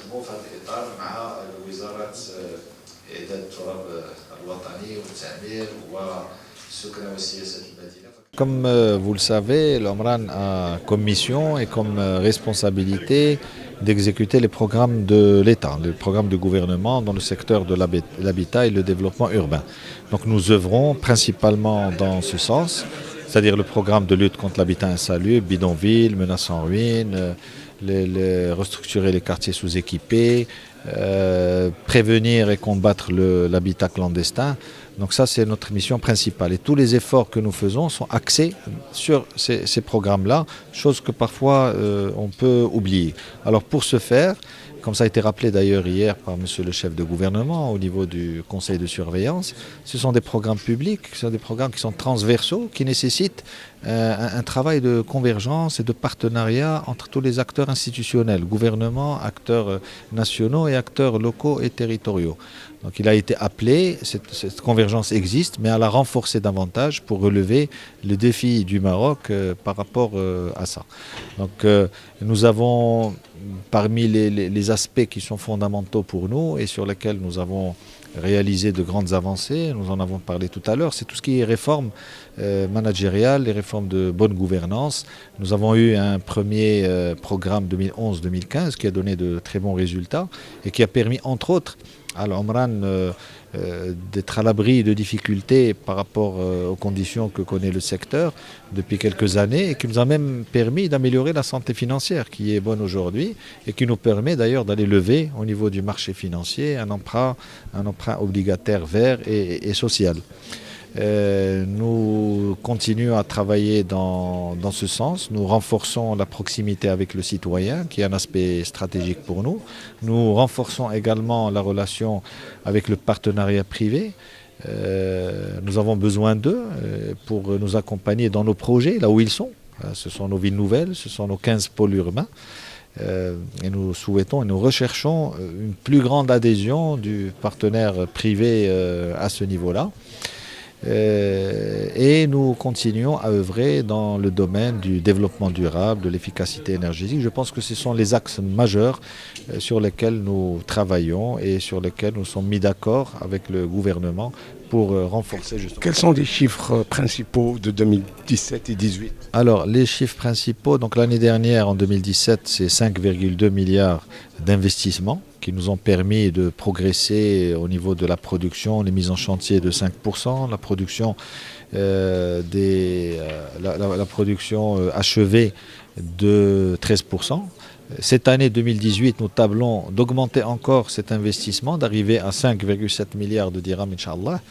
نخدموا في هذا الإطار مع وزارة إعداد التراب الوطني والتعمير والسكنة والسياسات المدينة. Comme vous le savez, l'Omran a comme mission et comme responsabilité d'exécuter les programmes de l'État, les programmes du gouvernement dans le secteur de l'habitat et le développement urbain. Donc nous œuvrons principalement dans ce sens, c'est-à-dire le programme de lutte contre l'habitat insalubre, bidonville, menaces en ruine, restructurer les quartiers sous-équipés, prévenir et combattre l'habitat clandestin. Donc ça, c'est notre mission principale. Et tous les efforts que nous faisons sont axés sur ces programmes-là, chose que parfois on peut oublier. Alors pour ce faire, comme ça a été rappelé d'ailleurs hier par monsieur le chef de gouvernement au niveau du conseil de surveillance, ce sont des programmes publics, ce sont des programmes qui sont transversaux, qui nécessitent un travail de convergence et de partenariat entre tous les acteurs institutionnels, gouvernement, acteurs nationaux et acteurs locaux et territoriaux. Donc il a été appelé, cette convergence existe, mais à la renforcer davantage pour relever le défi du Maroc par rapport à ça. Donc nous avons parmi les aspects qui sont fondamentaux pour nous et sur lesquels nous avons réalisé de grandes avancées, nous en avons parlé tout à l'heure, c'est tout ce qui est réforme managériale, les réformes de bonne gouvernance. Nous avons eu un premier programme 2011-2015 qui a donné de très bons résultats et qui a permis entre autres à l'Omran d'être à l'abri de difficultés par rapport aux conditions que connaît le secteur depuis quelques années et qui nous a même permis d'améliorer la santé financière qui est bonne aujourd'hui et qui nous permet d'ailleurs d'aller lever au niveau du marché financier un emprunt obligataire vert et social. Nous continuons à travailler dans ce sens. Nous renforçons la proximité avec le citoyen, qui est un aspect stratégique pour nous. Nous renforçons également la relation avec le partenariat privé. Nous avons besoin d'eux pour nous accompagner dans nos projets, là où ils sont. Ce sont nos villes nouvelles, ce sont nos 15 pôles urbains. Et nous souhaitons et nous recherchons une plus grande adhésion du partenaire privé à ce niveau-là. Et nous continuons à œuvrer dans le domaine du développement durable, de l'efficacité énergétique. Je pense que ce sont les axes majeurs sur lesquels nous travaillons et sur lesquels nous sommes mis d'accord avec le gouvernement pour renforcer justement. Quels sont les chiffres principaux de 2017 et 2018? Alors les chiffres principaux, donc l'année dernière en 2017 c'est 5,2 milliards d'investissements qui nous ont permis de progresser au niveau de la production, les mises en chantier de 5%, la production, la production achevée de 13%. Cette année 2018, nous tablons d'augmenter encore cet investissement, d'arriver à 5,7 milliards de dirhams, Inch'Allah,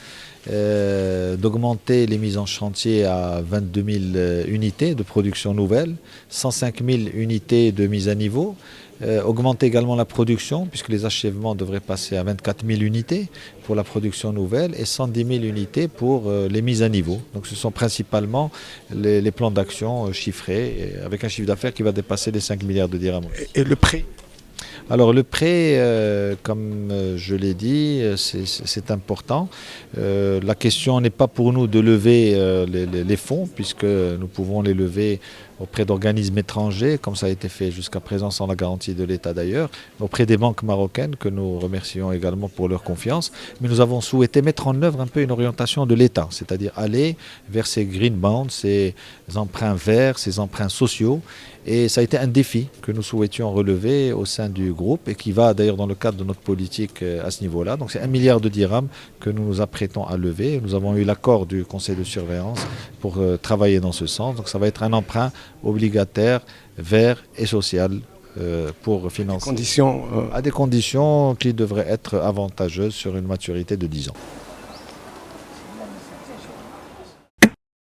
d'augmenter les mises en chantier à 22 000 unités de production nouvelle, 105 000 unités de mise à niveau, augmenter également la production, puisque les achèvements devraient passer à 24 000 unités pour la production nouvelle et 110 000 unités pour les mises à niveau. Donc ce sont principalement les plans d'action chiffrés, avec un chiffre d'affaires qui va dépasser les 5 milliards de dirhams. Et le prêt? Alors le prêt, comme je l'ai dit, c'est important. La question n'est pas pour nous de lever les fonds, puisque nous pouvons les lever auprès d'organismes étrangers, comme ça a été fait jusqu'à présent sans la garantie de l'État d'ailleurs, auprès des banques marocaines que nous remercions également pour leur confiance. Mais nous avons souhaité mettre en œuvre un peu une orientation de l'État, c'est-à-dire aller vers ces green bonds, ces emprunts verts, ces emprunts sociaux. Et ça a été un défi que nous souhaitions relever au sein du groupe et qui va d'ailleurs dans le cadre de notre politique à ce niveau-là. Donc c'est 1 milliard de dirhams que nous nous apprêtons à lever. Nous avons eu l'accord du conseil de surveillance pour travailler dans ce sens. Donc ça va être un emprunt obligataire, vert et social pour financer. À des conditions qui devraient être avantageuses sur une maturité de 10 ans.